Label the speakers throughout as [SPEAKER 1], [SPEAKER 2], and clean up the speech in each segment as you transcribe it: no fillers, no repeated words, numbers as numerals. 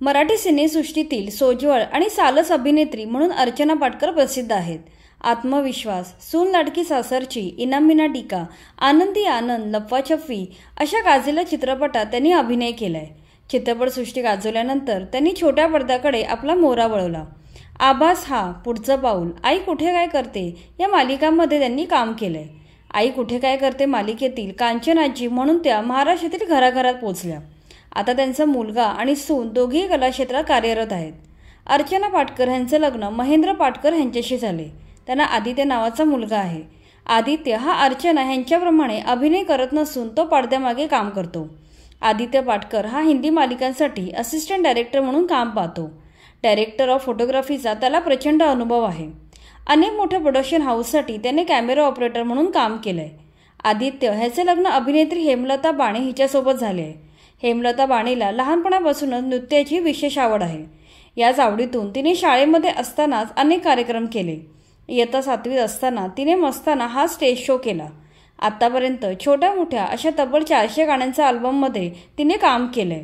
[SPEAKER 1] मराठी सिनेसृष्टीतील सोज्वळ आणि सालस अभिनेत्री म्हणून अर्चना पाटकर प्रसिद्ध आहेत. आत्मविश्वास, सून लाडकी सासरची, इनामीना डिका, आनंदी आनंद, लप्पाछप्पी अशा गाजलेल्या चित्रपटात त्यांनी अभिनय केलाय. चित्रपटसृष्टी गाजवल्यानंतर त्यांनी छोट्या पडद्याकडे आपला मोहरा वळवला. आभास हा, पुढचं पाऊल, आई कुठे काय करते या मालिकांमध्ये त्यांनी काम केलंय. आई कुठे काय करते मालिकेतील कांचनाजी म्हणून त्या महाराष्ट्रातील घराघरात पोचल्या. आता त्यांचा मुलगा आणि सून दोघेही कलाक्षेत्रात कार्यरत आहेत. अर्चना पाटकर यांचं लग्न महेंद्र पाटकर यांच्याशी झाले. त्यांना आदित्य नावाचा मुलगा आहे. आदित्य हा अर्चना यांच्याप्रमाणे अभिनय करत नसून तो पडद्यामागे काम करतो. आदित्य पाटकर हा हिंदी मालिकांसाठी असिस्टंट डायरेक्टर म्हणून काम पाहतो. डायरेक्टर ऑफ फोटोग्राफीचा त्याला प्रचंड अनुभव आहे. अनेक मोठ्या प्रोडक्शन हाऊससाठी त्याने कॅमेरा ऑपरेटर म्हणून काम केलंय. आदित्य ह्याचे लग्न अभिनेत्री हेमलता बाणे हिच्यासोबत झाले आहे. हेमलता बाणेला लहानपणापासूनच नृत्याची विशेष आवड आहे. याच आवडीतून तिने शाळेमध्ये असतानाच अनेक कार्यक्रम केले. इयत्ता 7वीत असताना तिने मस्ताना हा स्टेज शो केला. आत्तापर्यंत छोट्या मोठ्या अशा तब्बल 400 गाण्यांच्या अल्बममध्ये तिने काम केलंय.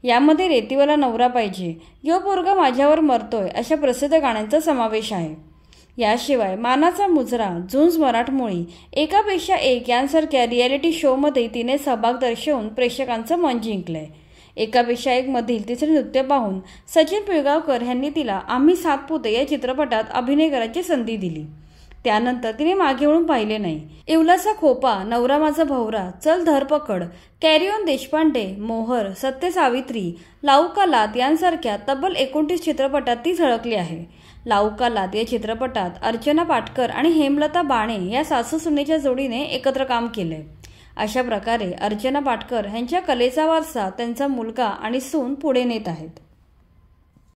[SPEAKER 1] यामध्ये रेतीवाला नवरा पाहिजे, यो पोरगा माझ्यावर मरतोय अशा प्रसिद्ध गाण्यांचा समावेश आहे. याशिवाय मानाचा मुजरा, झुंज मराठमोळी, एकापेक्षा एक यांसारख्या रियालिटी शोमध्ये तिने सहभाग दर्शवून प्रेक्षकांचं मन जिंकलंय. एकापेक्षा एक मधील तिचे नृत्य पाहून सचिन पिळगावकर यांनी तिला आम्ही 7 पुते या चित्रपटात अभिनय करायची संधी दिली. त्यानंतर तिने मागे वळून पाहिले नाही. इवलासा खोपा, नवरा माझा भवरा, चल धरपकड, कॅरी ऑन देशपांडे, मोहर, सत्य सावित्री, लाऊ का लात यांसारख्या तब्बल 29 चित्रपटात ती झळकली आहे. लाऊ का लात या चित्रपटात अर्चना पाटकर आणि हेमलता बाणे या सासू सुनेच्या जोडीने एकत्र काम केले. अशा प्रकारे अर्चना पाटकर यांच्या कलेचा वारसा त्यांचा मुलगा आणि सून पुढे नेत आहेत.